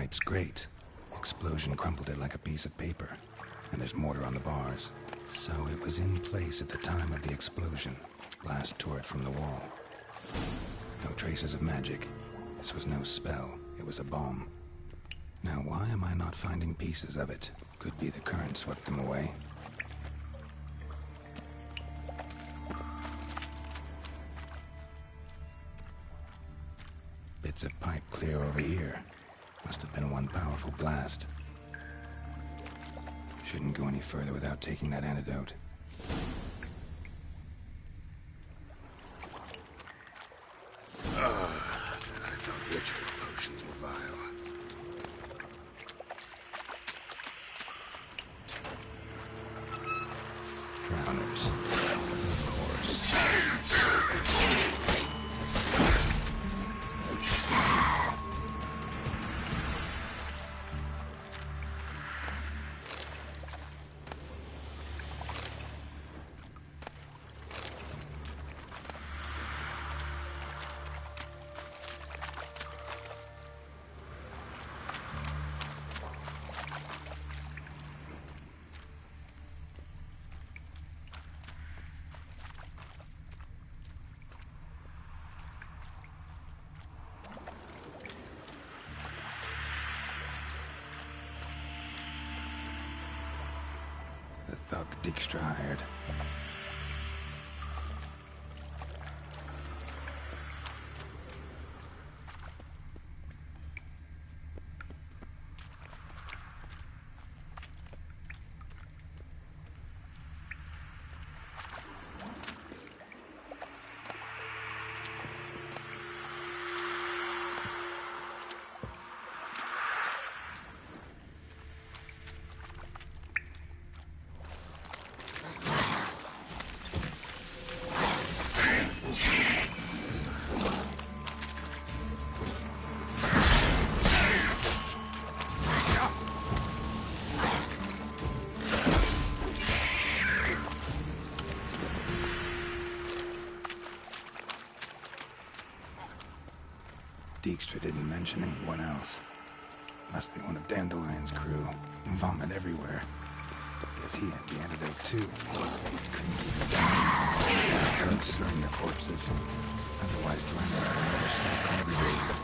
pipe's grate. Explosion crumpled it like a piece of paper. And there's mortar on the bars. So it was in place at the time of the explosion. Blast tore it from the wall. No traces of magic. This was no spell. It was a bomb. Now why am I not finding pieces of it? Could be the current swept them away. Bits of pipe clear over here. Must have been one powerful blast. Shouldn't go any further without taking that antidote. I thought ritual potions were vile. Drowners. Of course. The thug Dijkstra hired. Dijkstra didn't mention anyone else. Must be one of Dandelion's crew. Vomit everywhere. Guess he had the antidote too. Couldn't keep it down. Drugs during their corpses. Otherwise, Dwemer would never stop congregating.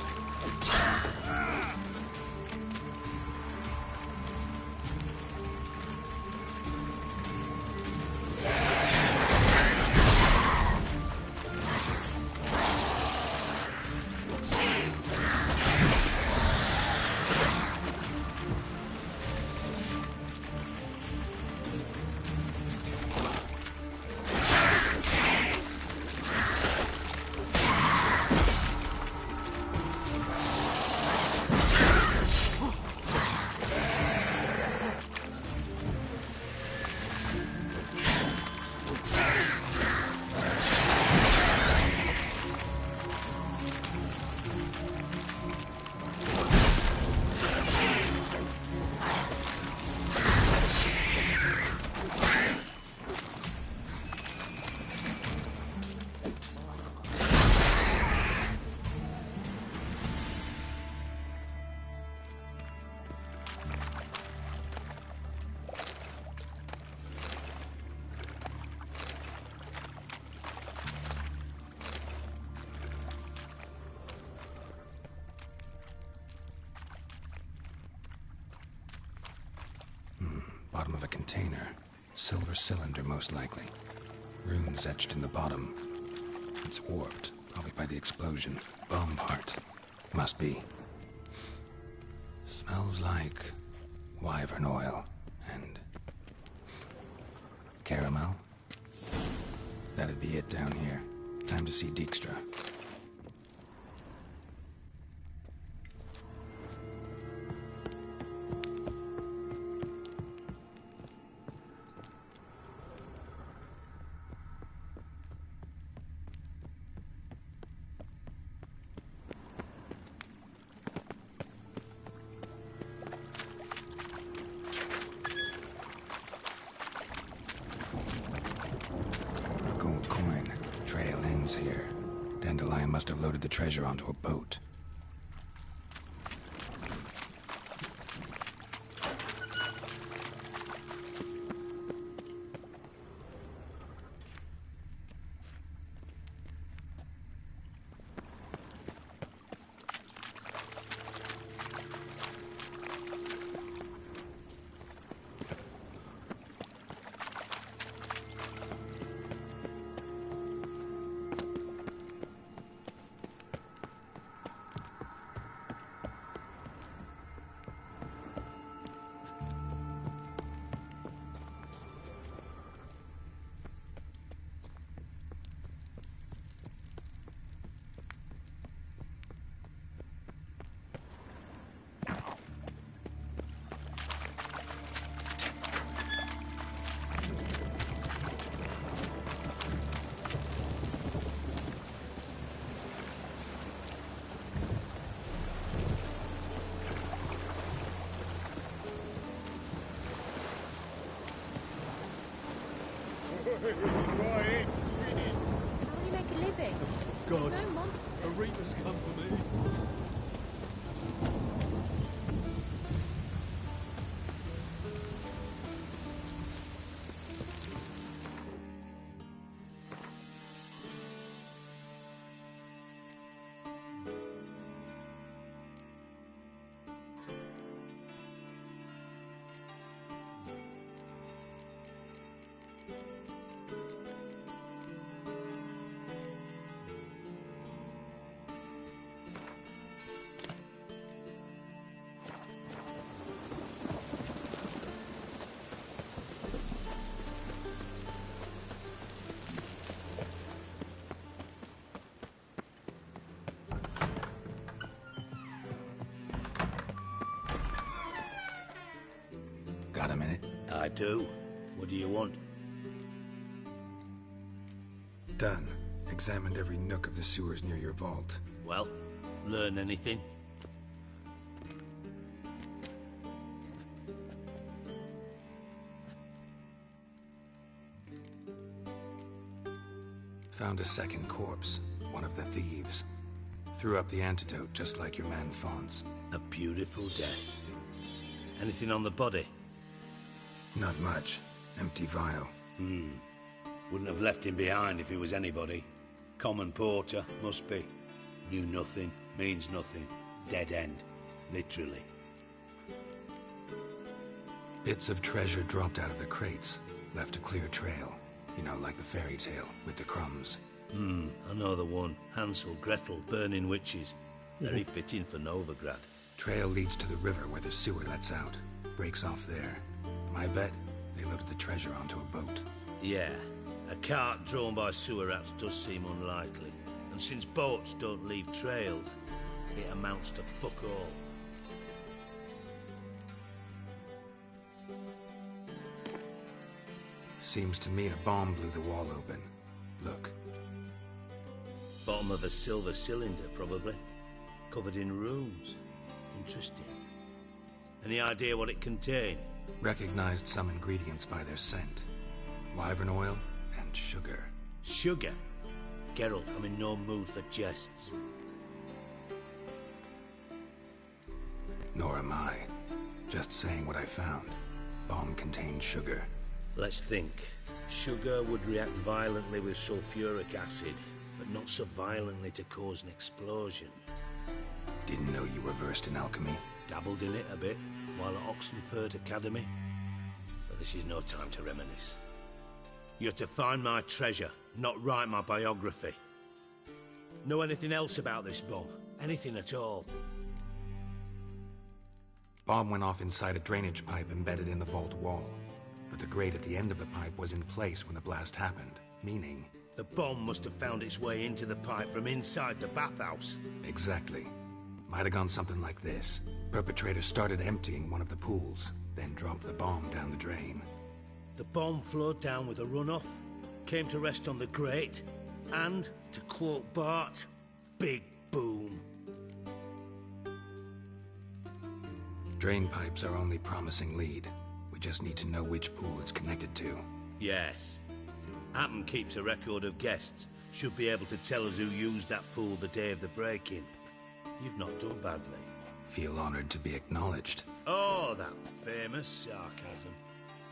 Bottom of a container. Silver cylinder, most likely. Runes etched in the bottom. It's warped, probably by the explosion. Bomb part. Must be. Smells like wyvern oil and caramel. That'd be it down here. Time to see Dijkstra. Here. Dandelion must have loaded the treasure onto a boat. Right. How do you make a living? God, No monster. a reaper's come for me. Got a minute? I do. What do you want? Done. Examined every nook of the sewers near your vault. Well, learn anything? Found a second corpse, one of the thieves. Threw up the antidote just like your man Fonz. A beautiful death. Anything on the body? Not much. Empty vial. Wouldn't have left him behind if he was anybody. Common porter, must be. Knew nothing, means nothing. Dead end. Literally. Bits of treasure dropped out of the crates. Left a clear trail. You know, like the fairy tale, with the crumbs. I know the one. Hansel, Gretel, burning witches. Very fitting for Novigrad. Trail leads to the river where the sewer lets out. Breaks off there. My bet, they loaded the treasure onto a boat. Yeah, a cart drawn by sewer rats does seem unlikely. And since boats don't leave trails, it amounts to fuck all. Seems to me a bomb blew the wall open. Look. Bottom of a silver cylinder, probably. Covered in runes. Interesting. Any idea what it contained? Recognized some ingredients by their scent. Wyvern oil and sugar. Sugar? Geralt, I'm in no mood for jests. Nor am I. Just saying what I found. Bomb contained sugar. Let's think. Sugar would react violently with sulfuric acid, but not so violently to cause an explosion. Didn't know you were versed in alchemy. Dabbled in it a bit while at Oxenford Academy. But this is no time to reminisce. You're to find my treasure, not write my biography. Know anything else about this bomb? Anything at all? Bomb went off inside a drainage pipe embedded in the vault wall. But the grate at the end of the pipe was in place when the blast happened, meaning... The bomb must have found its way into the pipe from inside the bathhouse. Exactly. Might have gone something like this. Perpetrator started emptying one of the pools, then dropped the bomb down the drain. The bomb flowed down with a runoff, came to rest on the grate, and, to quote Bart, big boom. Drain pipes are only promising lead. We just need to know which pool it's connected to. Yes. Hammond keeps a record of guests. Should be able to tell us who used that pool the day of the break-in. You've not done badly. Feel honored to be acknowledged. Oh, that famous sarcasm.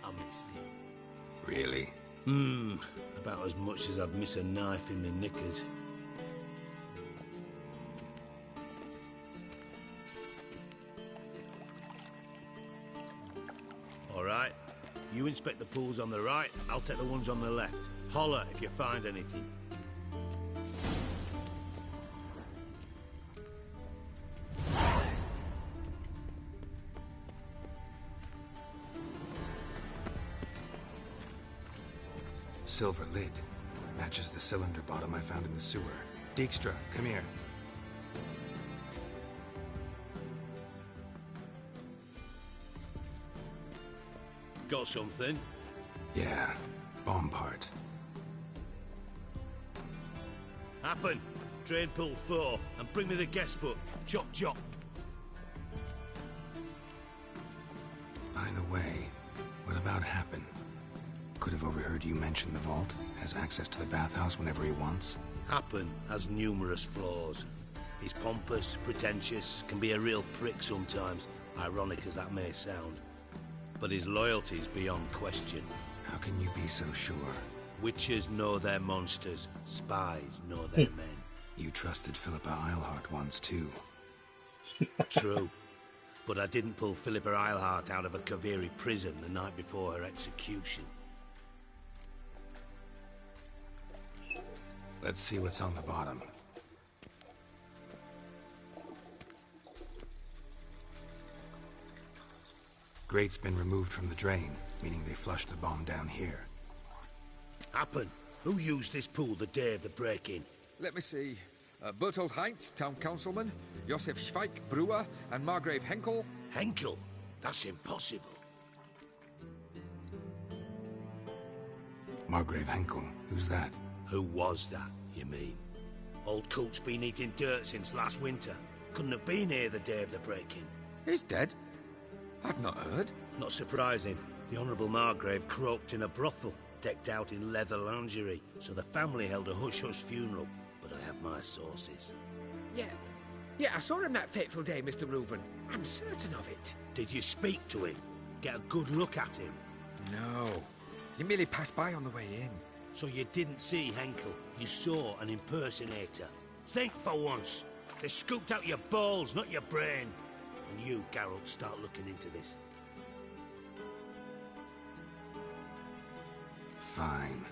I missed it. Really? About as much as I'd miss a knife in my knickers. All right. You inspect the pools on the right, I'll take the ones on the left. Holler if you find anything. Silver lid. Matches the cylinder bottom I found in the sewer. Dijkstra, come here. Got something? Yeah, bomb part. Happen. Drain pool 4 and bring me the guest book. Chop chop. By the way, what about Happen? could have overheard you mention the vault, has access to the bathhouse whenever he wants. Happen has numerous flaws. He's pompous, pretentious, can be a real prick sometimes, ironic as that may sound. But his loyalty's beyond question. How can you be so sure? Witches know their monsters, spies know their men. You trusted Philippa Eilhart once too. True. But I didn't pull Philippa Eilhart out of a Kaviri prison the night before her execution. Let's see what's on the bottom. Grate's been removed from the drain, meaning they flushed the bomb down here. Happen. Who used this pool the day of the break-in? Let me see. Bertold Heinz, town councilman, Josef Schweik, brewer, and Margrave Henkel. Henkel? That's impossible. Margrave Henkel, who's that? Who was that, you mean? Old Coot's been eating dirt since last winter. Couldn't have been here the day of the break-in. He's dead? I've not heard. Not surprising. The Honourable Margrave croaked in a brothel, decked out in leather lingerie, so the family held a hush-hush funeral. But I have my sources. Yeah, I saw him that fateful day, Mr. Reuven. I'm certain of it. Did you speak to him? Get a good look at him? No. He merely passed by on the way in. So you didn't see Henkel, you saw an impersonator. Think for once. They scooped out your balls, not your brain. And you, Geralt, start looking into this. Fine.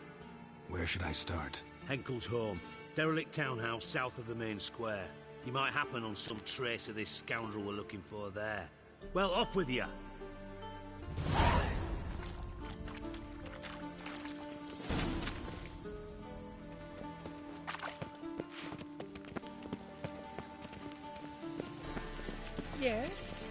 Where should I start? Henkel's home. Derelict townhouse south of the main square. You might happen on some trace of this scoundrel we're looking for there. Well, off with you! Yes?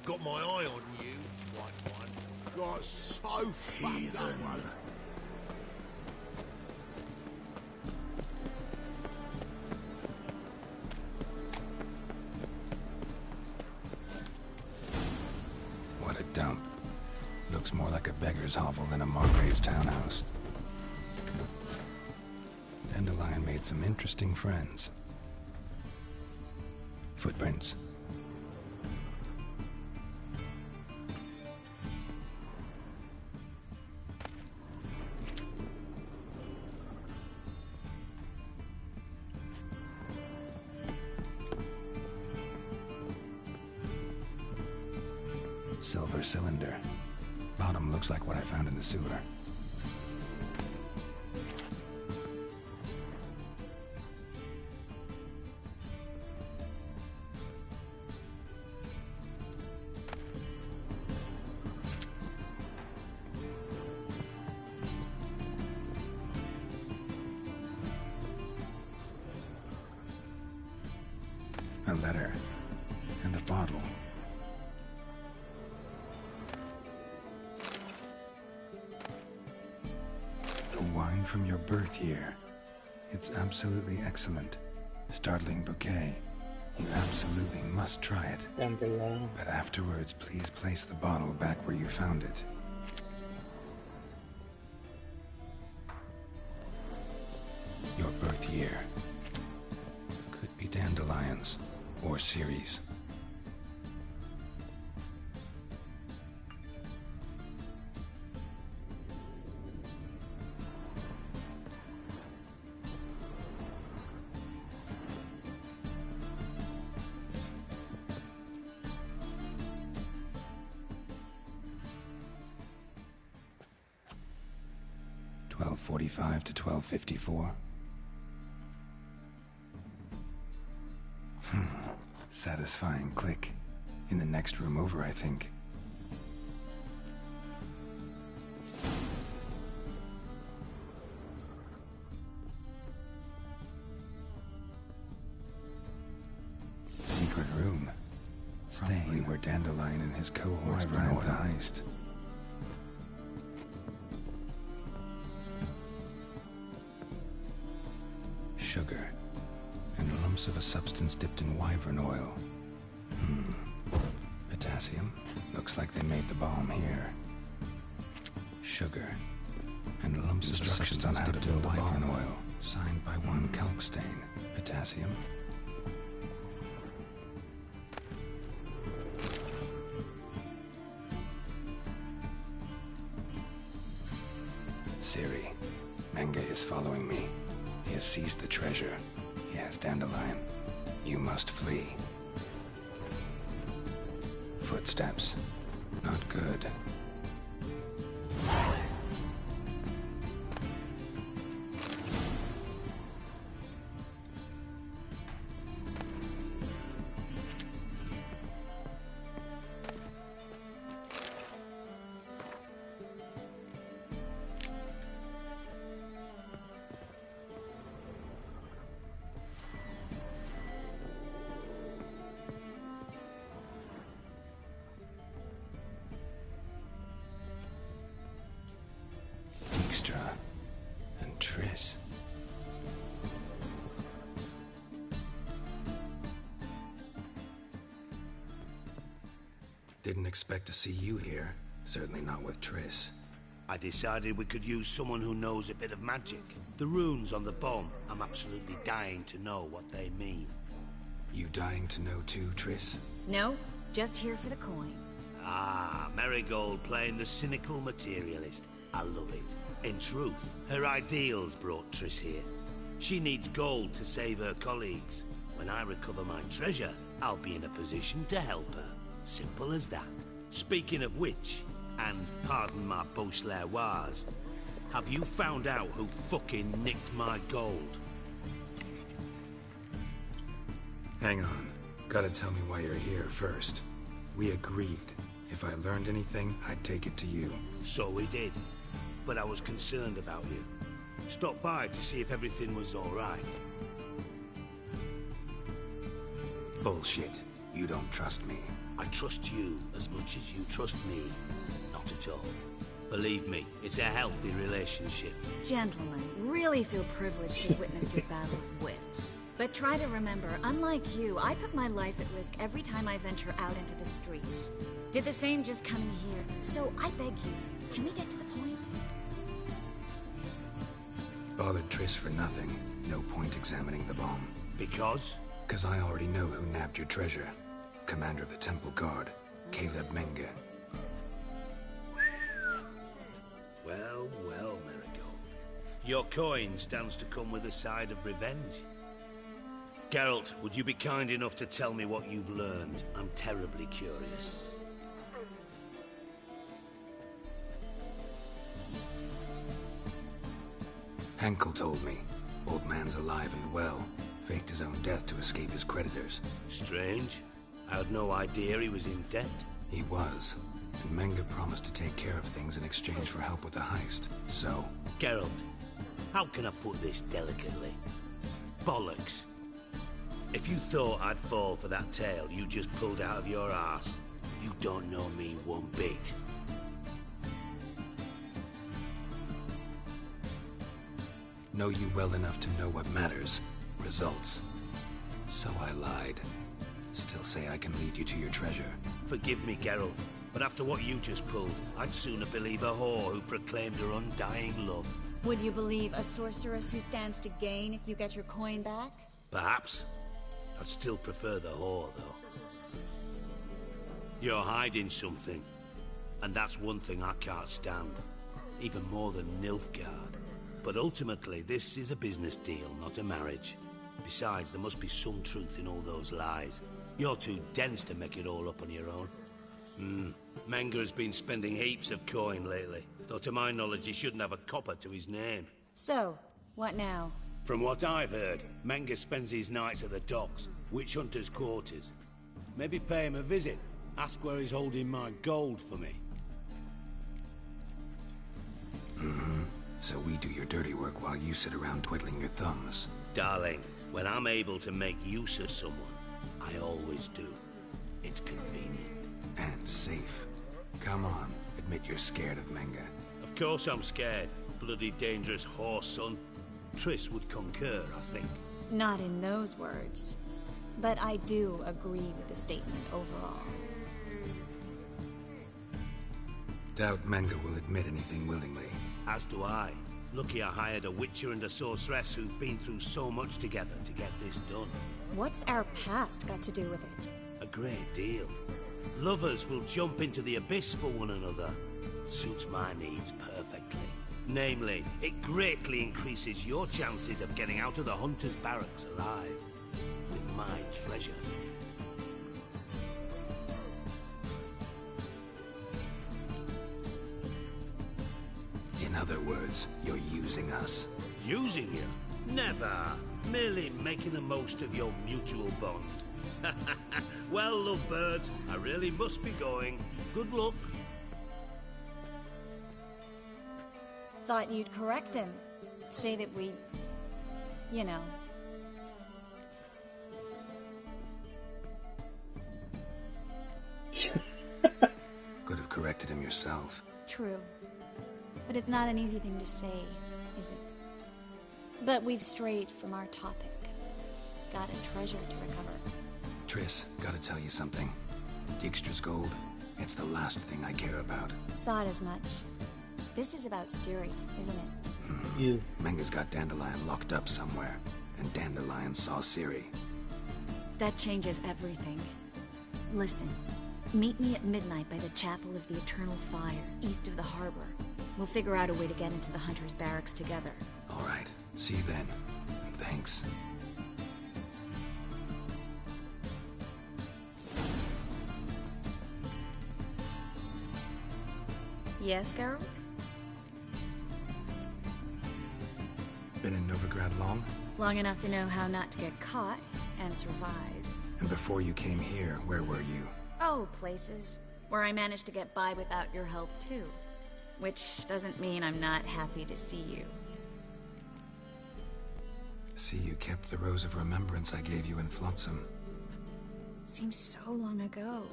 Got my eye on you, white one. Got so fucked up, one. What a dump. Looks more like a beggar's hovel than a Margrave's townhouse. Dandelion made some interesting friends. Footprints. Silver cylinder. Bottom looks like what I found in the sewer. A letter. And a bottle. The wine from your birth year. It's absolutely excellent. Startling bouquet. You absolutely must try it. Dandelion. But afterwards, please place the bottle back where you found it. Your birth year. Could be dandelions. Or Ceres. $12:45 to $12:54. Satisfying click. In the next room over, I think. Secret room. Probably where Dandelion and his cohorts planned the heist. Sugar. And lumps of a substance dipped in wyvern oil. Potassium. Looks like they made the bomb here. Sugar. And lumps of substance on how to build wyvern oil. Signed by one Kalkstein. Potassium. Ciri. Menge is following me. He has seized the treasure. He has Dandelion. You must flee. Footsteps. Not good. Dijkstra and Triss. Didn't expect to see you here. Certainly not with Triss. I decided we could use someone who knows a bit of magic. The runes on the bomb, I'm absolutely dying to know what they mean. You dying to know too, Triss? No, just here for the coin. Ah, Marigold playing the cynical materialist. I love it. In truth, her ideals brought Triss here. She needs gold to save her colleagues. When I recover my treasure, I'll be in a position to help her. Simple as that. Speaking of which, and pardon my Beauclervoise, have you found out who fucking nicked my gold? Hang on. Gotta tell me why you're here first. We agreed. If I learned anything, I'd take it to you. So we did. But I was concerned about you. Stopped by to see if everything was all right. Bullshit. You don't trust me. I trust you as much as you trust me. Not at all. Believe me, it's a healthy relationship. Gentlemen, really feel privileged to witness your battle of wits. But try to remember, unlike you, I put my life at risk every time I venture out into the streets. Did the same just coming here. So I beg you, can we get to the point? Bothered Triss for nothing. No point examining the bomb. Because? 'Cause I already know who nabbed your treasure. Commander of the Temple Guard, Caleb Menge. Well, well, Marigold. Your coin stands to come with a side of revenge. Geralt, would you be kind enough to tell me what you've learned? I'm terribly curious. Henkel told me. Old man's alive and well. Faked his own death to escape his creditors. Strange. I had no idea he was in debt. He was. And Menge promised to take care of things in exchange for help with the heist. So... Geralt, how can I put this delicately? Bollocks. If you thought I'd fall for that tale you just pulled out of your arse, you don't know me one bit. Know you well enough to know what matters. Results. So I lied. Still say I can lead you to your treasure. Forgive me, Geralt, but after what you just pulled, I'd sooner believe a whore who proclaimed her undying love. Would you believe a sorceress who stands to gain if you get your coin back? Perhaps. I'd still prefer the whore, though. You're hiding something, and that's one thing I can't stand. Even more than Nilfgaard. But ultimately, this is a business deal, not a marriage. Besides, there must be some truth in all those lies. You're too dense to make it all up on your own. Menge has been spending heaps of coin lately, though to my knowledge he shouldn't have a copper to his name. So, what now? From what I've heard, Menge spends his nights at the docks, witch hunters' quarters. Maybe pay him a visit. Ask where he's holding my gold for me. So we do your dirty work while you sit around twiddling your thumbs. Darling, when I'm able to make use of someone, I always do. It's convenient. And safe. Come on, admit you're scared of Menga. Of course I'm scared. Bloody dangerous horse, son. Triss would concur, I think. Not in those words. But I do agree with the statement overall. Doubt Menga will admit anything willingly. As do I. Lucky I hired a witcher and a sorceress who've been through so much together to get this done. What's our past got to do with it? A great deal. Lovers will jump into the abyss for one another. Suits my needs perfectly. Namely, it greatly increases your chances of getting out of the Hunter's barracks alive. With my treasure. In other words, you're using us. Using you? Never. Merely making the most of your mutual bond. Well, lovebirds, I really must be going. Good luck. Thought you'd correct him. Say that we... you know... Could have corrected him yourself. True. But it's not an easy thing to say, is it? But we've strayed from our topic. Got a treasure to recover. Triss, gotta tell you something. Dijkstra's gold, it's the last thing I care about. Thought as much. This is about Ciri, isn't it? You. Menga's got Dandelion locked up somewhere, and Dandelion saw Ciri. That changes everything. Listen, meet me at midnight by the Chapel of the Eternal Fire, east of the harbor. We'll figure out a way to get into the Hunter's barracks together. All right, see you then. And thanks. Yes, Geralt? Been in Novigrad long? Long enough to know how not to get caught and survive. And before you came here, where were you? Oh, places where I managed to get by without your help, too. Which doesn't mean I'm not happy to see you. See, you kept the Rose of Remembrance I gave you in Flotsam. Seems so long ago.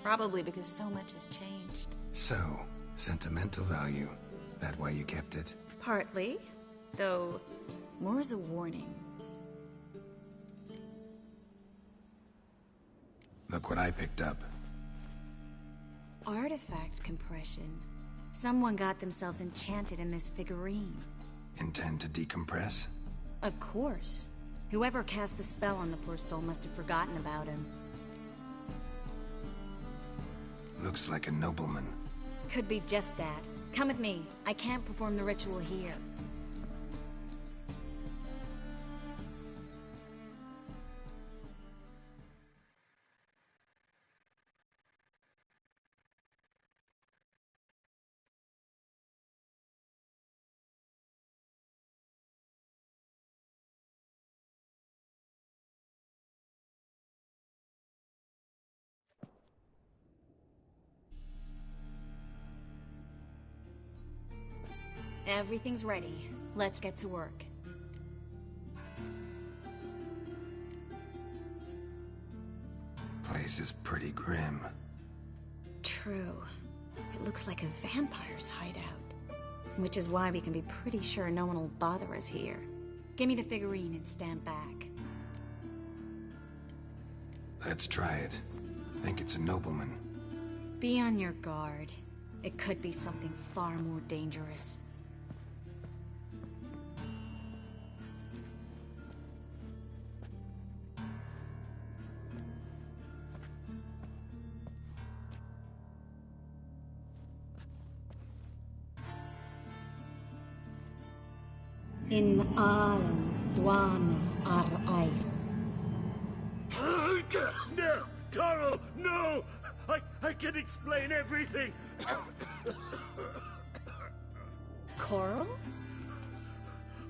Probably because so much has changed. So, sentimental value. That why you kept it? Partly, though more as a warning. Look what I picked up. Artifact compression. Someone got themselves enchanted in this figurine. Intend to decompress? Of course. Whoever cast the spell on the poor soul must have forgotten about him. Looks like a nobleman. Could be just that. Come with me. I can't perform the ritual here. Everything's ready. Let's get to work. Place is pretty grim. True. It looks like a vampire's hideout. Which is why we can be pretty sure no one will bother us here. Give me the figurine and stand back. Let's try it. Think it's a nobleman. Be on your guard. It could be something far more dangerous. In Alan Dwana ar Ice. No! Carl, no! I can explain everything! Coral?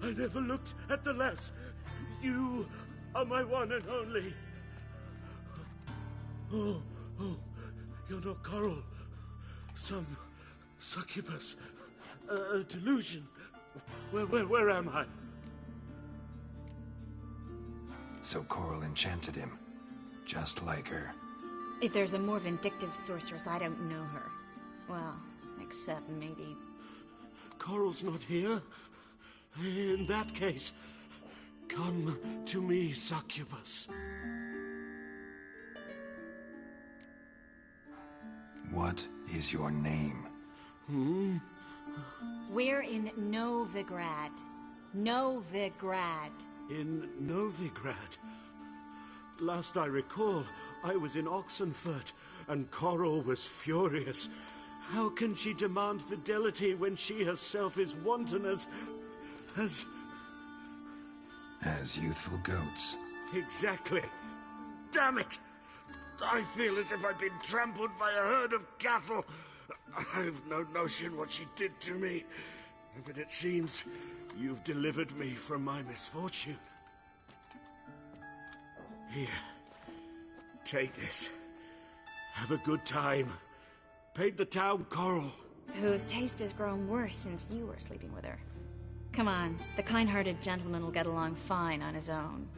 I never looked at the lass. You are my one and only. Oh, you're not Coral. Some succubus. A delusion. Where am I? So Coral enchanted him. Just like her. If there's a more vindictive sorceress, I don't know her. Well, except maybe... Coral's not here. In that case, come to me, succubus. What is your name? We're in Novigrad. Novigrad. In Novigrad. Last I recall, I was in Oxenfurt, and Coral was furious. How can she demand fidelity when she herself is wanton as youthful goats. Exactly. Damn it! I feel as if I've been trampled by a herd of cattle. I've no notion what she did to me, but it seems you've delivered me from my misfortune. Here, take this. Have a good time. Paint the town Coral. Whose taste has grown worse since you were sleeping with her. Come on, the kind-hearted gentleman will get along fine on his own.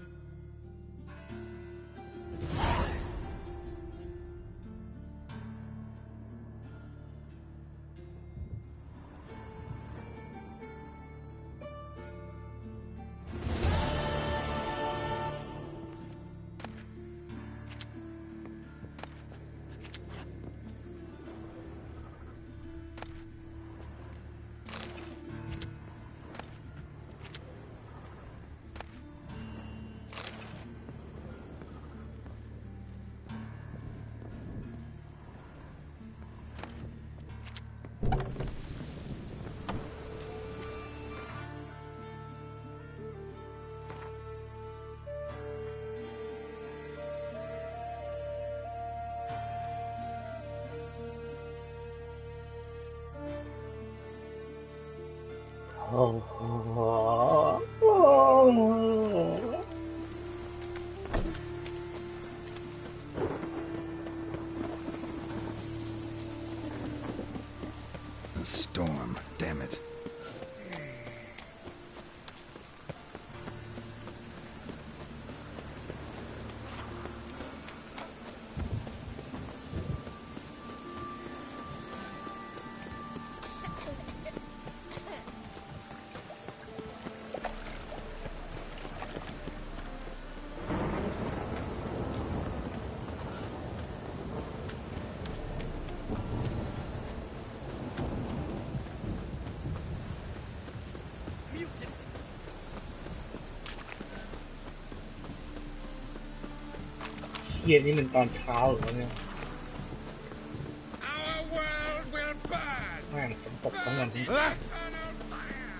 A storm, damn it.เย็นนี่มันตอนเช้าหรือวะเนี่ย Our world will burn. แม่งฝนตกทั้งวันนี้ Eternal fire.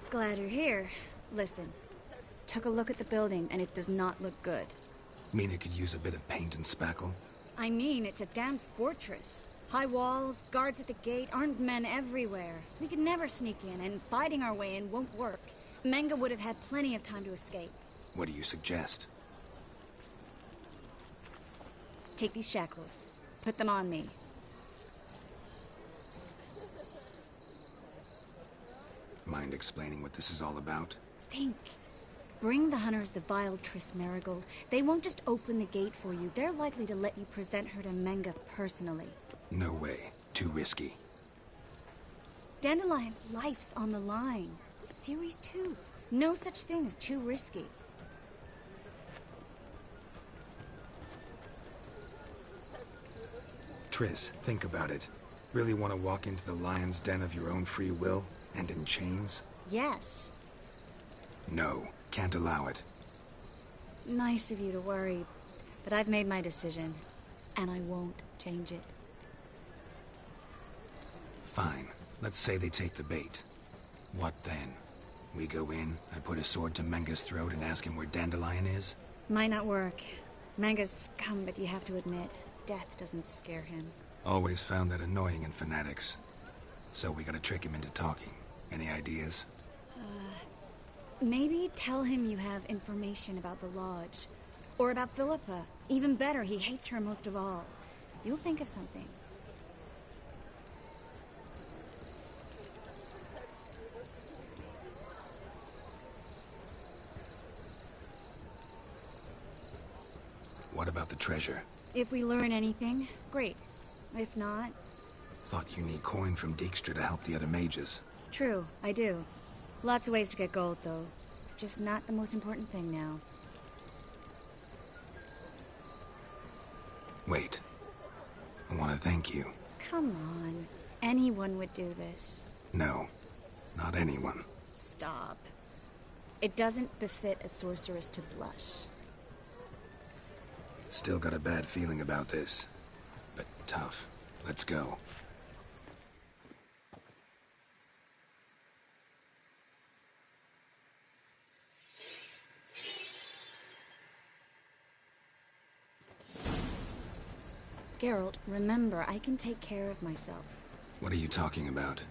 Glad you're here. Listen, took a look at the building and it does not look good. Mean it could use a bit of paint and spackle? I mean, it's a damn fortress. High walls, guards at the gate, armed men everywhere. We could never sneak in, and fighting our way in won't work. Menge would have had plenty of time to escape. What do you suggest? Take these shackles. Put them on me. Mind explaining what this is all about? Think. Bring the hunters the vile Triss Merigold. They won't just open the gate for you. They're likely to let you present her to Menge personally. No way. Too risky. Dandelion's life's on the line. Series 2. No such thing as too risky. Triss, think about it. Really want to walk into the lion's den of your own free will? And in chains? Yes. No. Can't allow it. Nice of you to worry, but I've made my decision, and I won't change it. Fine. Let's say they take the bait. What then? We go in, I put a sword to Menga's throat and ask him where Dandelion is? Might not work. Manga's scum, but you have to admit, death doesn't scare him. Always found that annoying in fanatics. So we gotta trick him into talking. Any ideas? Maybe tell him you have information about the Lodge. Or about Philippa. Even better, he hates her most of all. You'll think of something. What about the treasure? If we learn anything, great. If not... Thought you need coin from Dijkstra to help the other mages. True, I do. Lots of ways to get gold, though. It's just not the most important thing now. Wait. I want to thank you. Come on. Anyone would do this. No. Not anyone. Stop. It doesn't befit a sorceress to blush. Still got a bad feeling about this. But tough. Let's go. Geralt, remember, I can take care of myself. What are you talking about?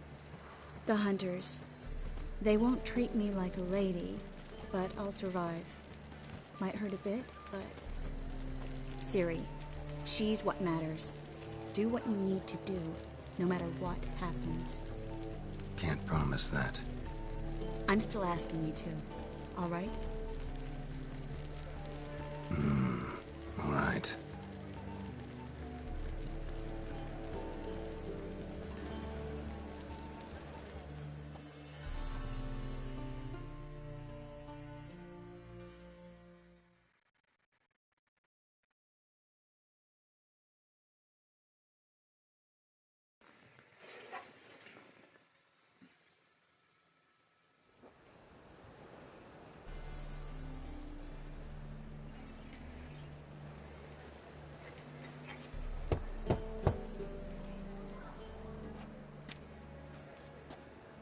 The hunters. They won't treat me like a lady, but I'll survive. Might hurt a bit, but... Ciri, she's what matters. Do what you need to do, no matter what happens. Can't promise that. I'm still asking you to, all right? All right.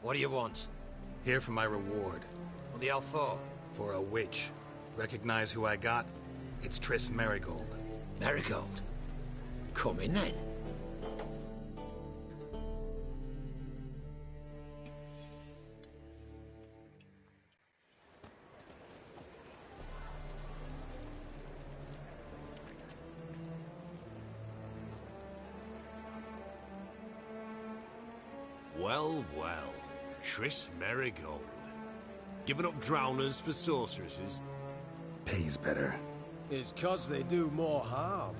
What do you want? Here for my reward. What the hell for? For a witch. Recognize who I got? It's Triss Merigold. Merigold? Come in then. Well, well. Triss Merigold. Giving up drowners for sorceresses? Pays better. It's 'cause they do more harm.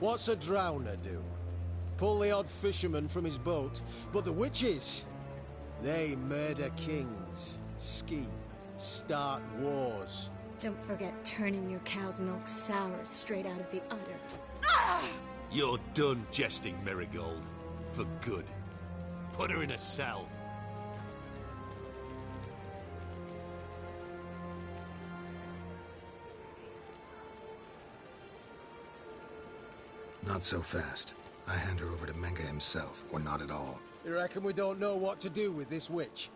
What's a drowner do? Pull the odd fisherman from his boat, but the witches, they murder kings, scheme, start wars. Don't forget turning your cow's milk sour straight out of the udder. You're done jesting, Merigold. For good. Put her in a cell. Not so fast. I hand her over to Menga himself, or not at all. You reckon we don't know what to do with this witch?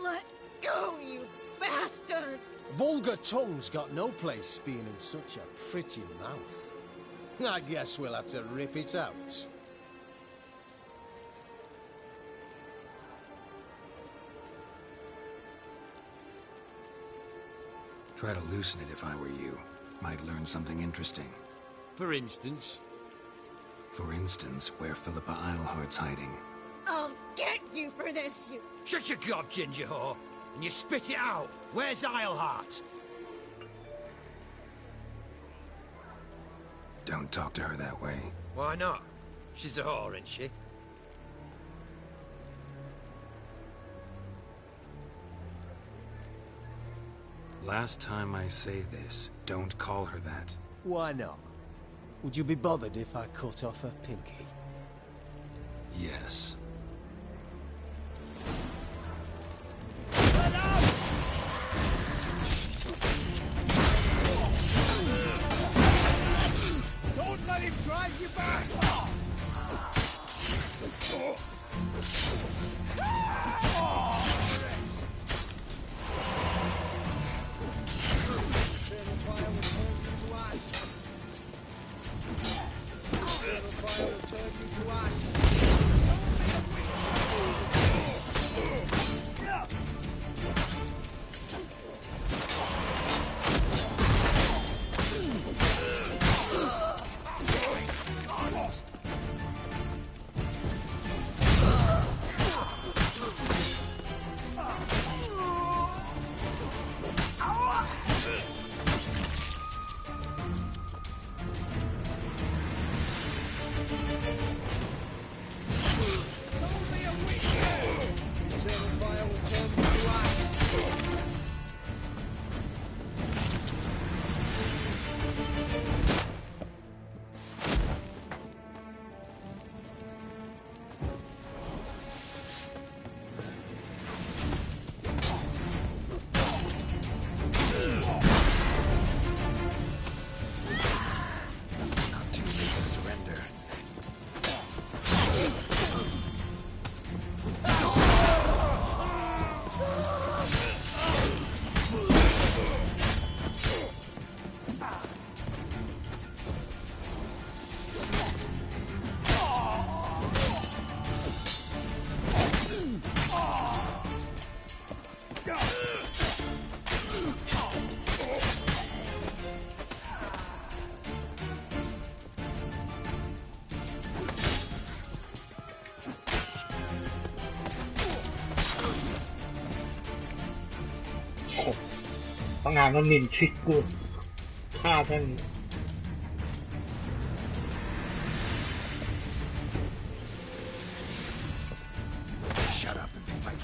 Let go, you bastard! Vulgar tongue's got no place being in such a pretty mouth. I guess we'll have to rip it out. Try to loosen it if I were you. Might learn something interesting. For instance? For instance, where Philippa Eilhart's hiding. I'll get you for this, you... Shut your gob, ginger whore, and you spit it out. Where's Eilhart? Don't talk to her that way. Why not? She's a whore, isn't she? Last time I say this, don't call her that. Why not? Would you be bothered if I cut off her pinky? Yes. Don't let him drive you back! ผมต้องงานว่ามินทริกกูฆ่าท่าน Shut up and fight.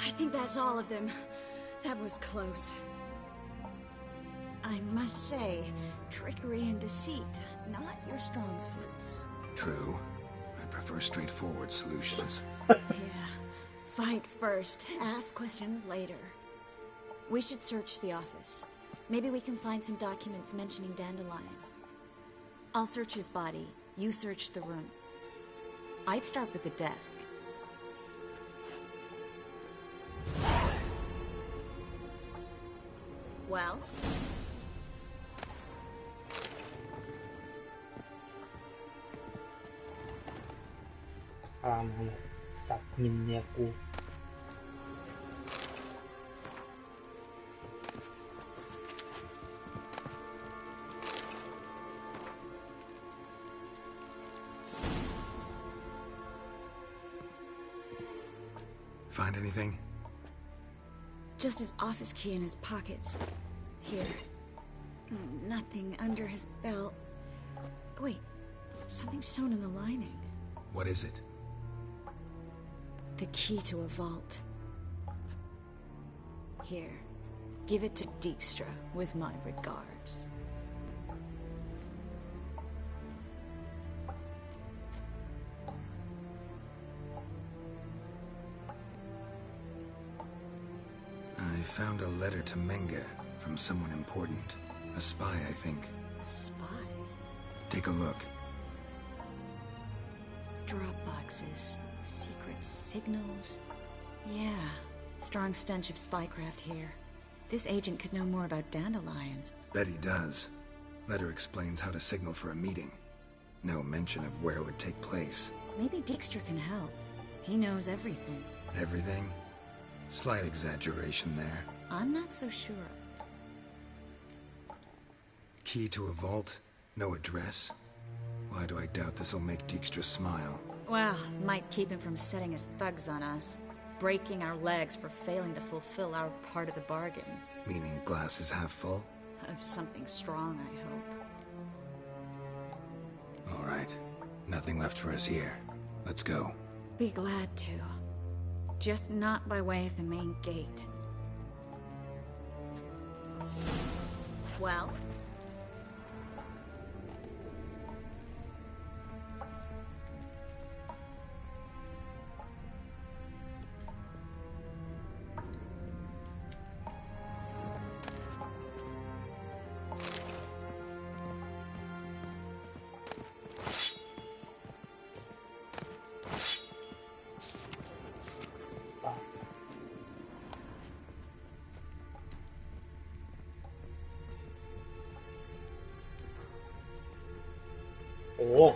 I think that's all of them. That was close. I must say, trickery and deceit, not your strong suits. True. I prefer straightforward solutions. Yeah. Fight first, ask questions later. We should search the office. Maybe we can find some documents mentioning Dandelion. I'll search his body, you search the room. I'd start with the desk. Well? Sắp nhìn nhà cô. Find anything? Just his office key in his pockets. Here. Nothing under his belt. Wait, something's sewn in the lining. What is it? The key to a vault. Here, give it to Dijkstra with my regards. I found a letter to Menge from someone important. A spy, I think. A spy? Take a look. Drop boxes, secret signals. Yeah, strong stench of spycraft here. This agent could know more about Dandelion. Bet he does. Letter explains how to signal for a meeting. No mention of where it would take place. Maybe Dijkstra can help. He knows everything. Everything? Slight exaggeration there. I'm not so sure. Key to a vault? No address? Why do I doubt this'll make Dijkstra smile? Well, might keep him from setting his thugs on us. Breaking our legs for failing to fulfill our part of the bargain. Meaning glass is half full? Of something strong, I hope. All right. Nothing left for us here. Let's go. Be glad to. Just not by way of the main gate. Well? Oh.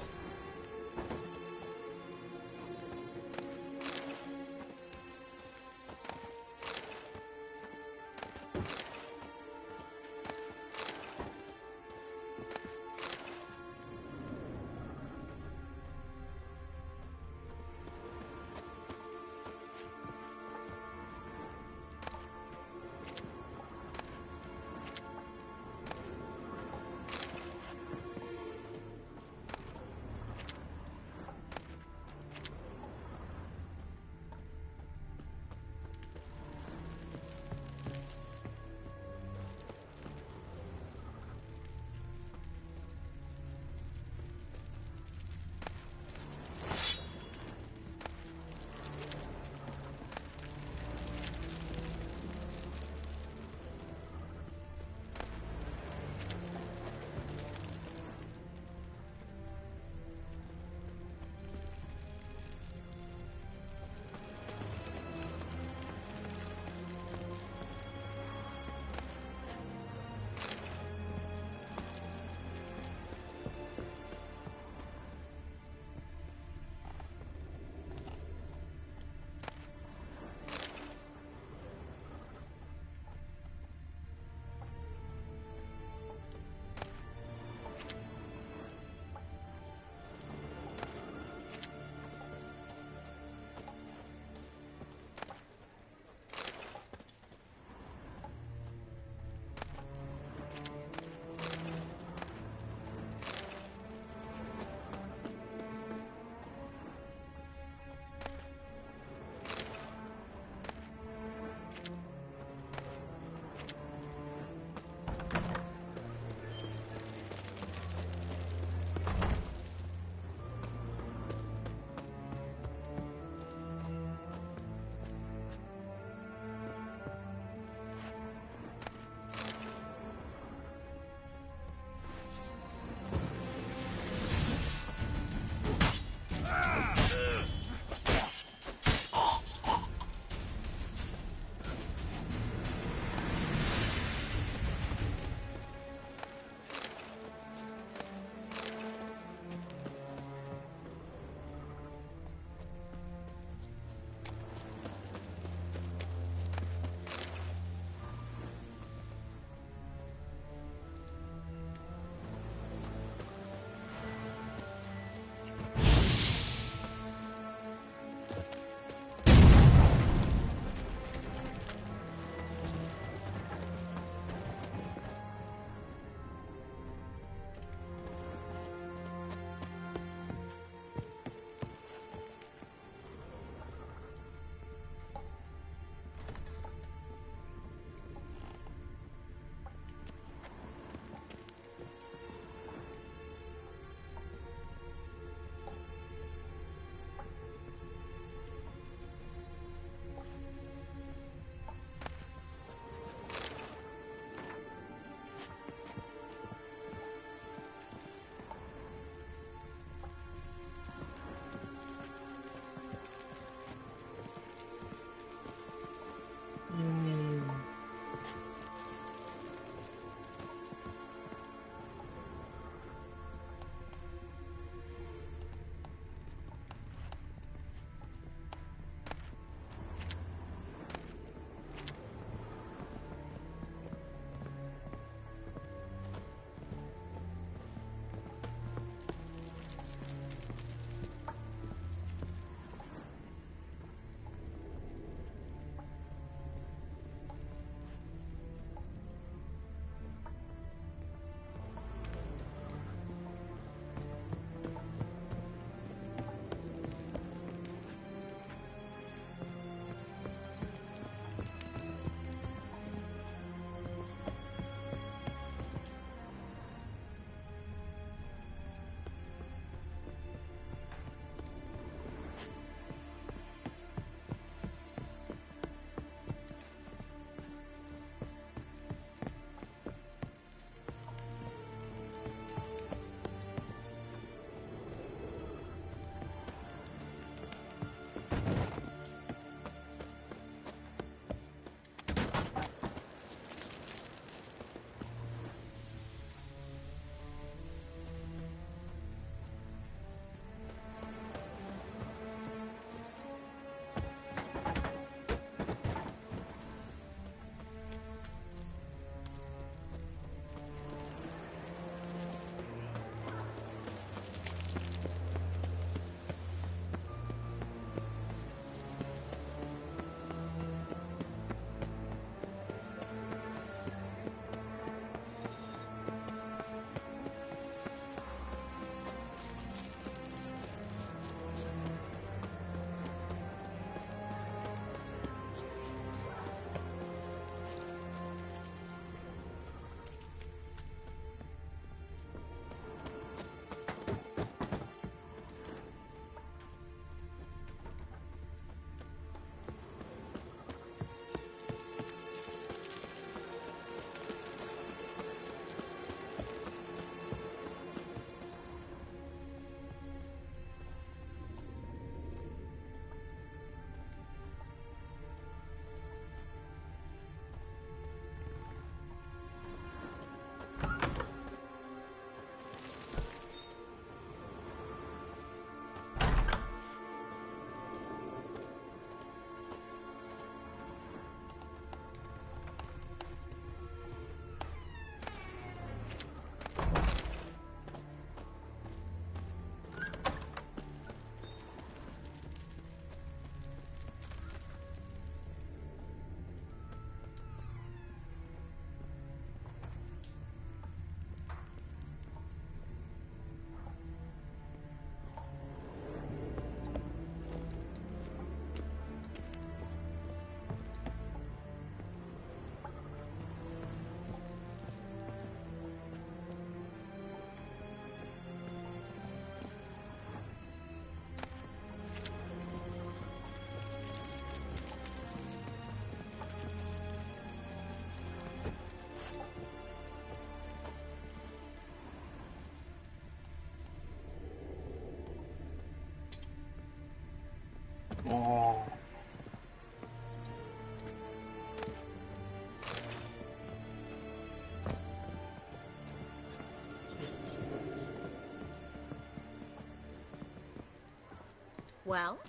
Well?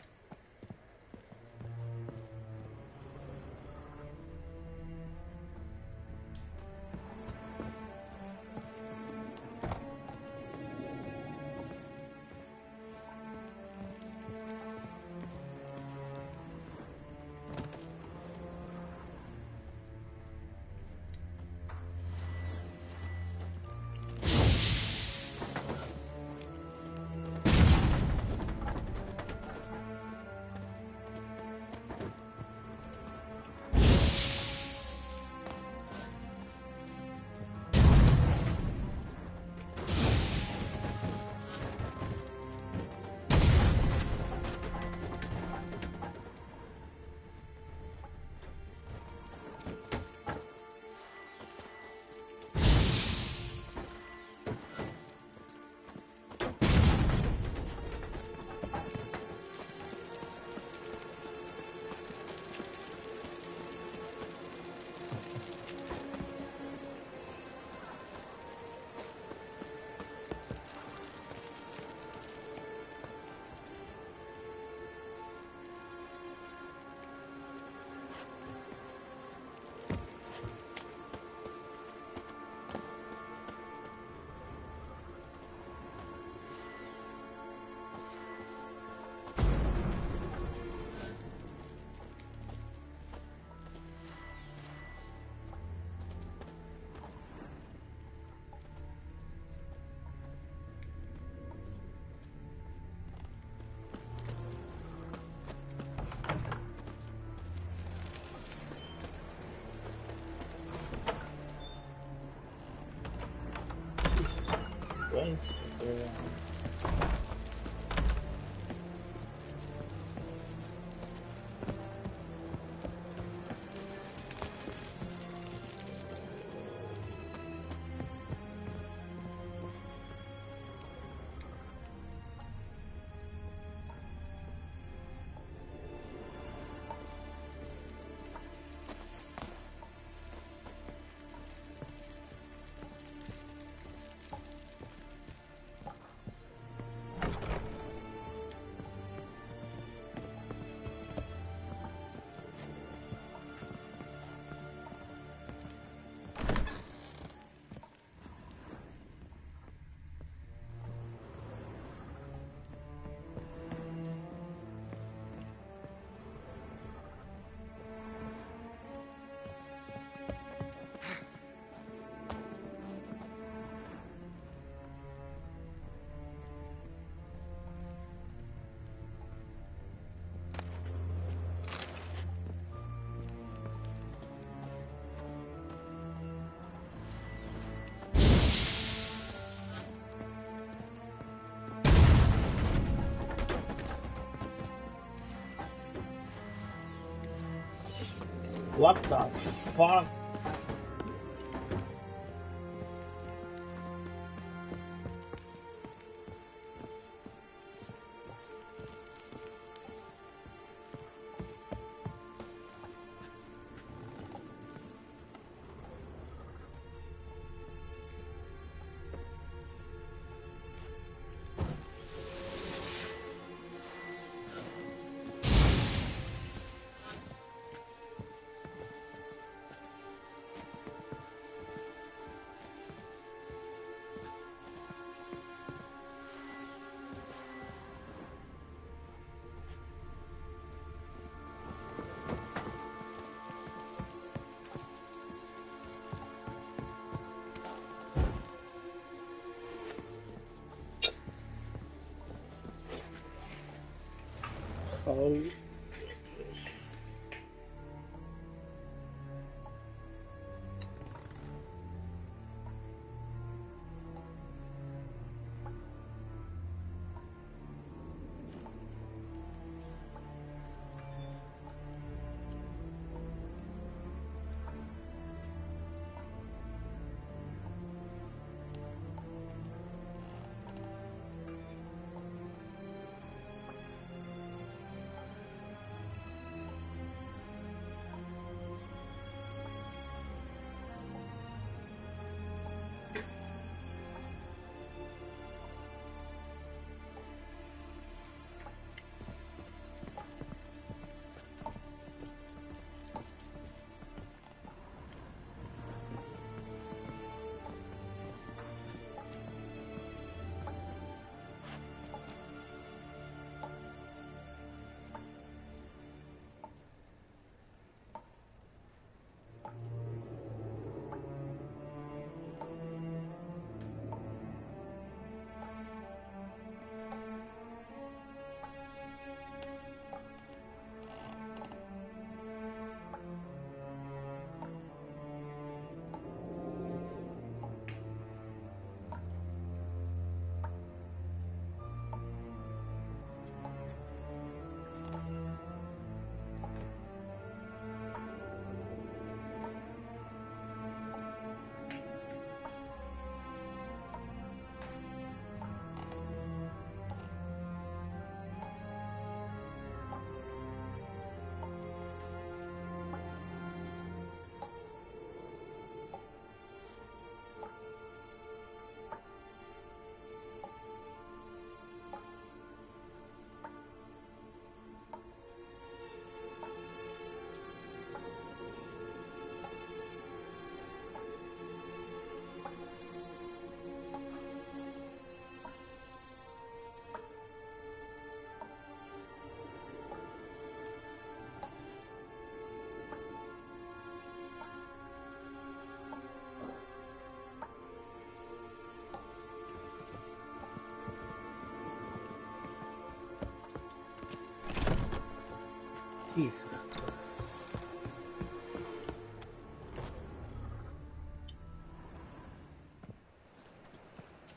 What the fuck? Oh. Jesus.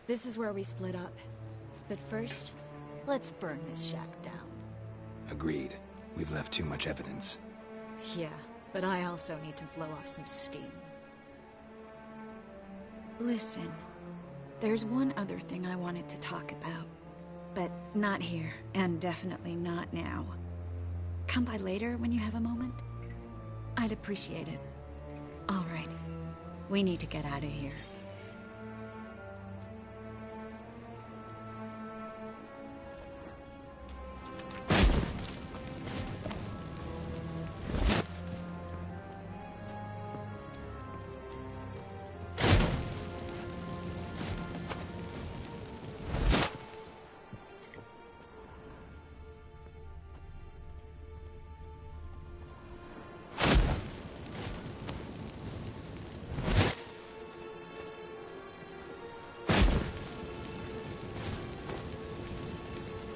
This is where we split up. But first, let's burn this shack down. Agreed. We've left too much evidence. Yeah, but I also need to blow off some steam. Listen, there's one other thing I wanted to talk about. But not here, and definitely not now. Come by later when you have a moment? I'd appreciate it. All right. We need to get out of here.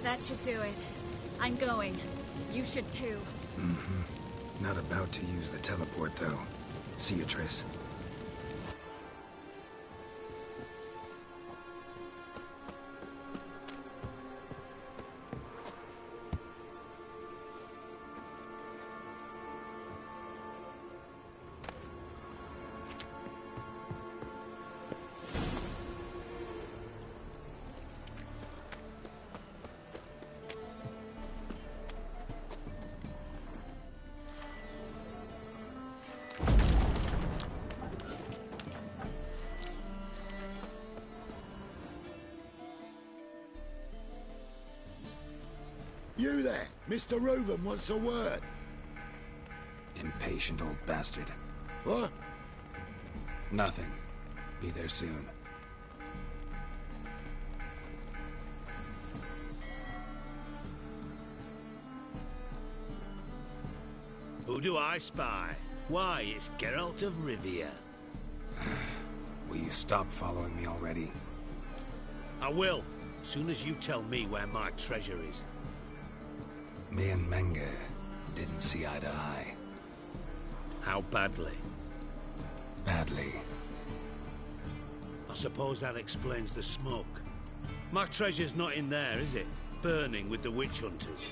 That should do it. I'm going. You should too. Not about to use the teleport, though. See you, Triss. You there! Mr. Reuven wants a word. Impatient old bastard. What? Nothing. Be there soon. Who do I spy? Why, it's Geralt of Rivia. Will you stop following me already? I will, soon as you tell me where my treasure is. Me and Menge didn't see eye to eye. How badly? Badly. I suppose that explains the smoke. My treasure's not in there, is it? Burning with the witch hunters.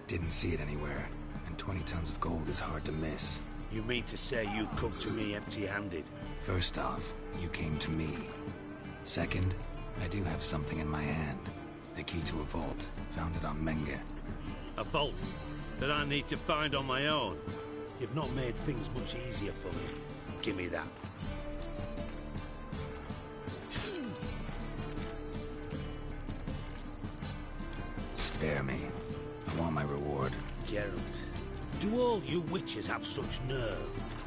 Didn't see it anywhere, and 20 tons of gold is hard to miss. You mean to say you've come to me empty-handed? First off, you came to me. Second, I do have something in my hand. The key to a vault, found it on Menge. A vault that I need to find on my own. You've not made things much easier for me. Give me that. Spare me. I want my reward. Geralt, do all you witches have such nerve?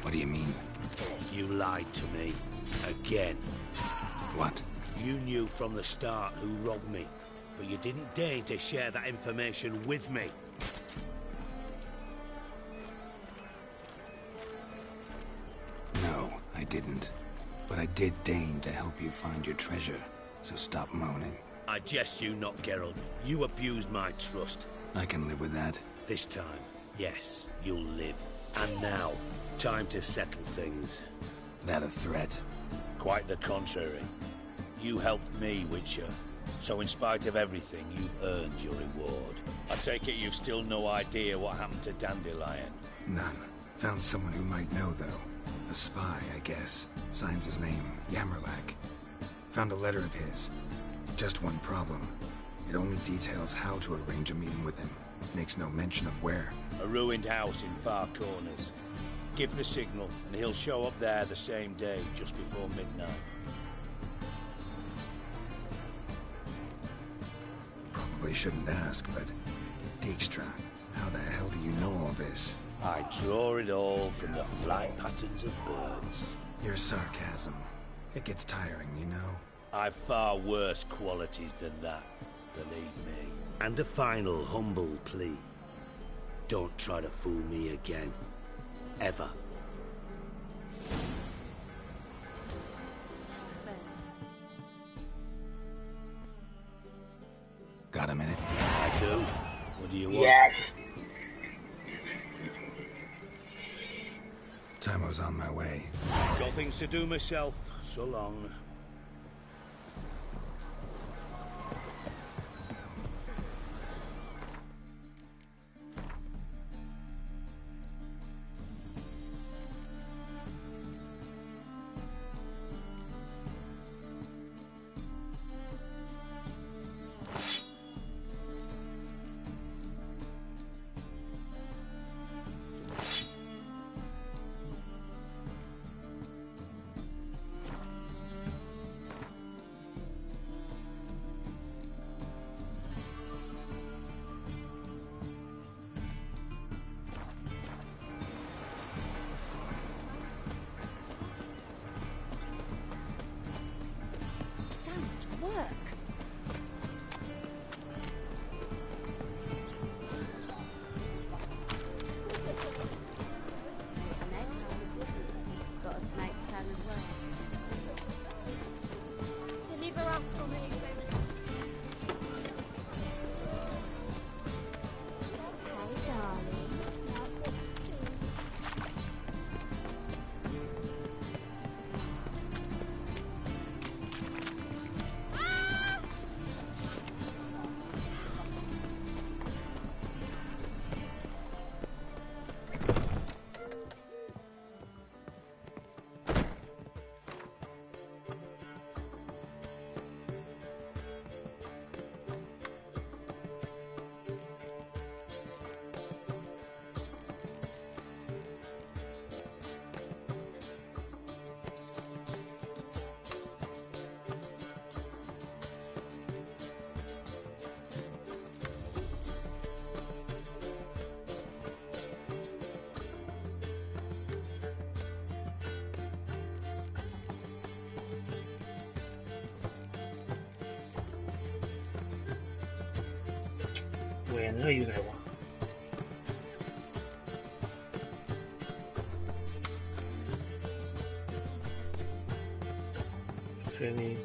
What do you mean? You lied to me. Again. What? You knew from the start who robbed me, but you didn't deign to share that information with me. No, I didn't. But I did deign to help you find your treasure, so stop moaning. I jest you not, Geralt. You abused my trust. I can live with that. This time, yes, you'll live. And now, time to settle things. That a threat? Quite the contrary. You helped me, Witcher. So in spite of everything, you've earned your reward. I take it you've still no idea what happened to Dandelion? None. Found someone who might know, though. A spy, I guess. Signs his name, Yamerlak. Found a letter of his. Just one problem. It only details how to arrange a meeting with him. Makes no mention of where. A ruined house in Far Corners. Give the signal, and he'll show up there the same day, just before midnight. Probably shouldn't ask, but... Dijkstra, how the hell do you know all this? I draw it all from the flight patterns of birds. Your sarcasm. It gets tiring, you know? I've far worse qualities than that, believe me. And a final humble plea. Don't try to fool me again. Ever. Got a minute? I do. What do you want? Yes. time I was on my way. Got things to do myself. So long. So much work. Got a snake's tongue as well. Deliver us from here, Hey, darling. Where are you now? Finish.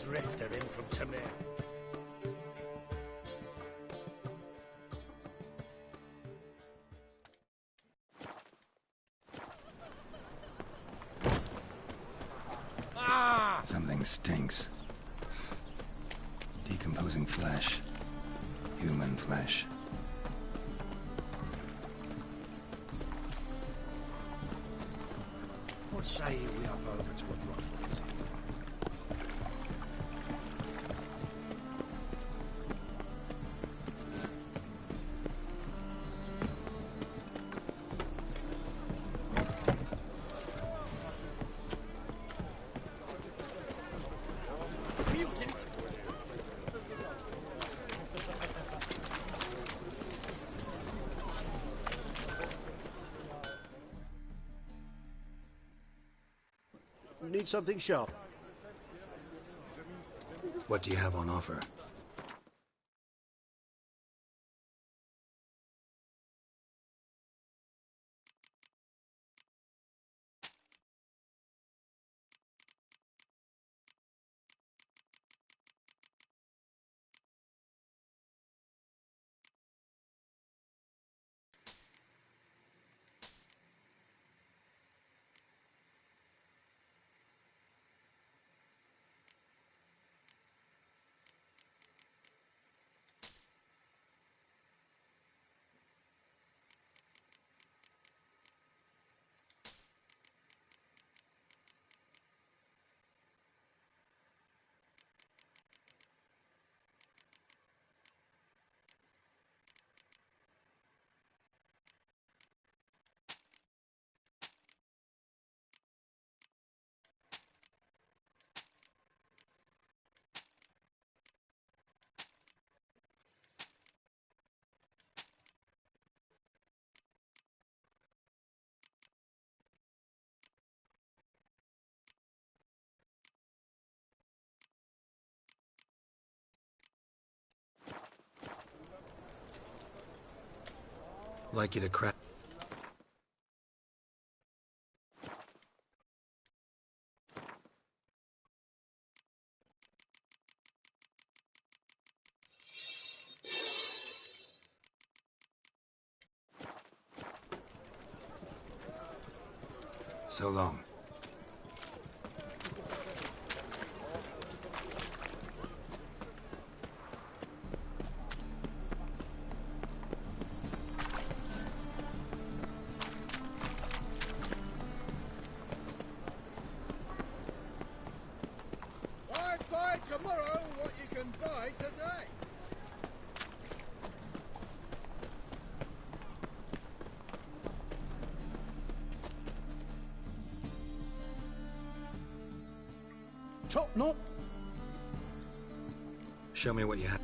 drifter in from Tamir. Something stinks. Decomposing flesh. Human flesh. What say you we up over to a brothel is? Mutant! Need something sharp. What do you have on offer? Like you to crack. So long. Buy tomorrow what you can buy today. Top knot. Show me what you have.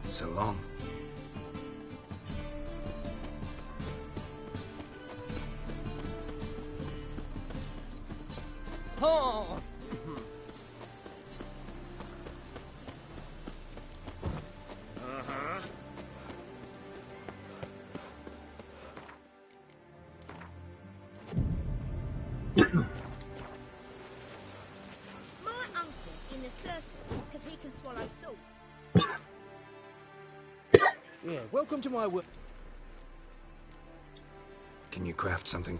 So long. Oh! Uh-huh. My uncle's in the circus because he can swallow salt. Yeah, welcome to my work. Can you craft something?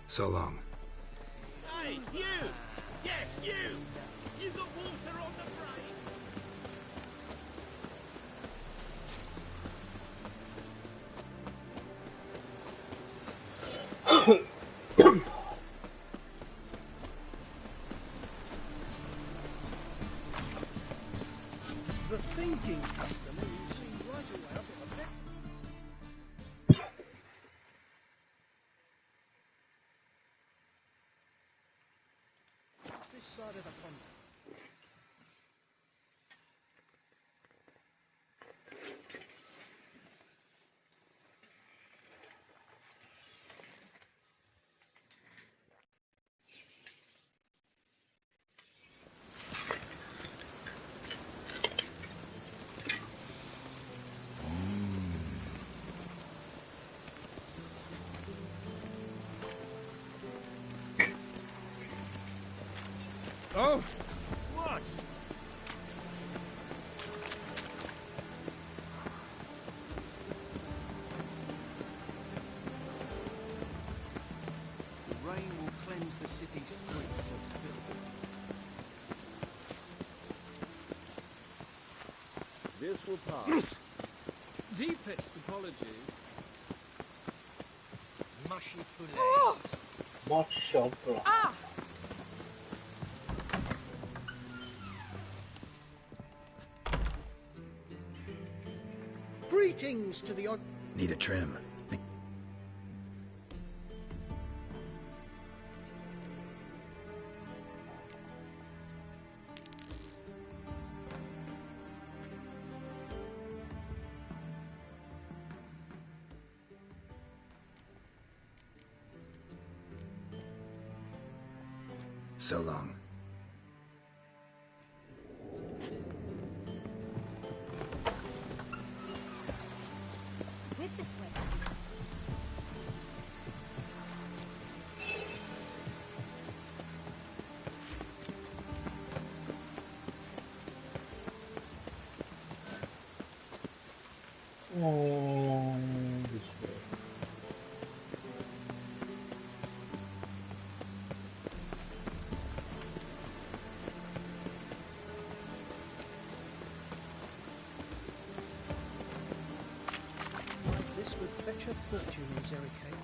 So long. Hey, you! Yes, you! You got water on the brain! side of the pond. Oh! What? The rain will cleanse the city streets of filth. This will pass. Deepest apologies. Mushy pullets. Moccio Bro. Ah! Greetings to the odd... Need a trim. So long. Just whip this way. This way. This would fetch a fortune in Zerrikane.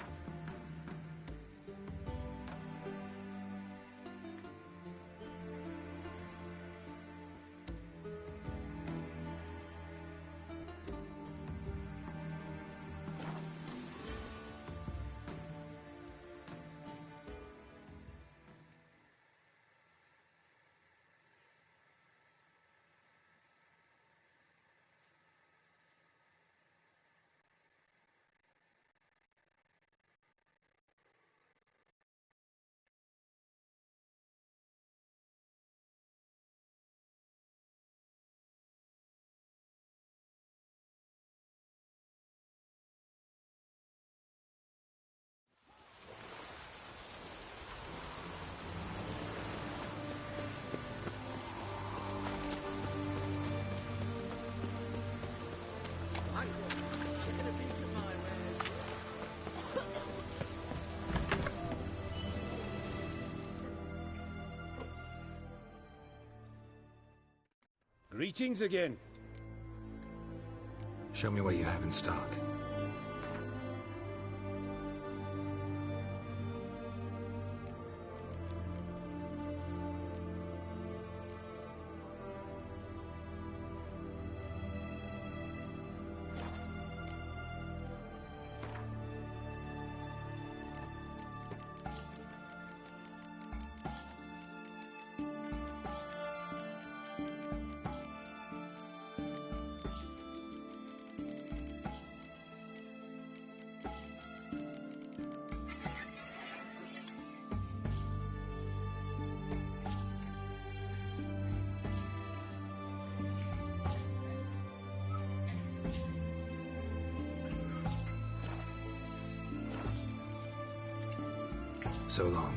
Greetings again. Show me what you have in stock. So long.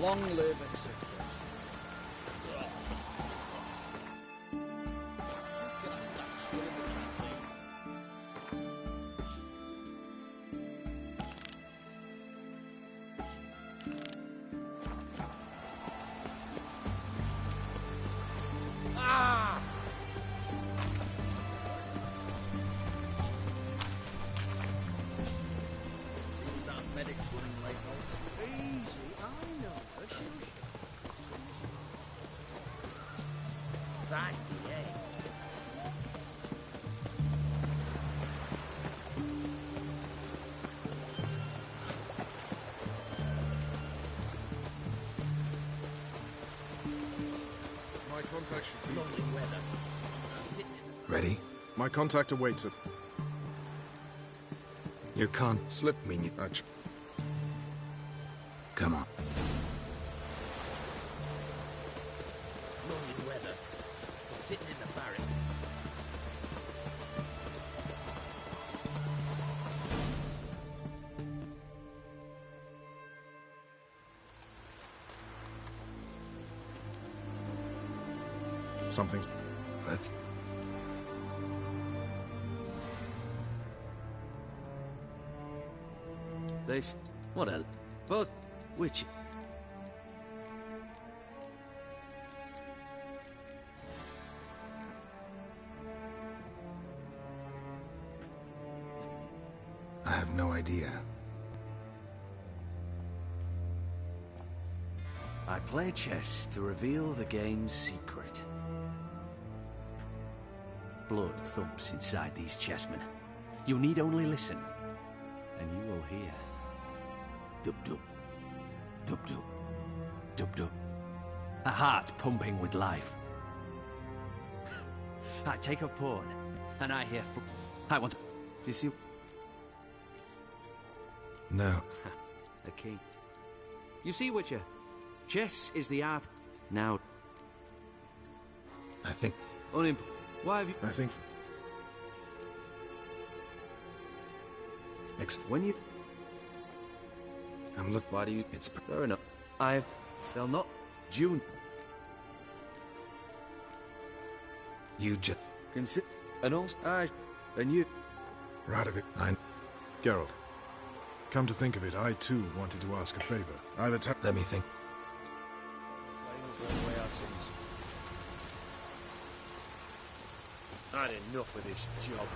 Long live Executive. Seems that medic's running late, folks. Easy, I know. Shush. Feisty, eh? My contact should be... Lovely weather. Sitting in Ready? My contact awaits it. Your con... Slip me. Come on. lovely weather. Sitting in the barracks. Something. Let's... What a... Both... Which... I have no idea. I play chess to reveal the game's secret. Blood thumps inside these chessmen. You need only listen, and you will hear. Dub-dub. Dub-dub. Dub-dub. A heart pumping with life. I take a pawn, and I hear... I want... You see... No. A king. You see, Witcher? Chess is the art... Now... I think... Why have you... I think... When you... I'm look... Why do you... It's... Fair enough. I've... They'll not... June... You just... Consider... And also... And you... Radovid. I... Geralt. Come to think of it, I too wanted to ask a favor. I've attacked... Let me think. I had enough of this job.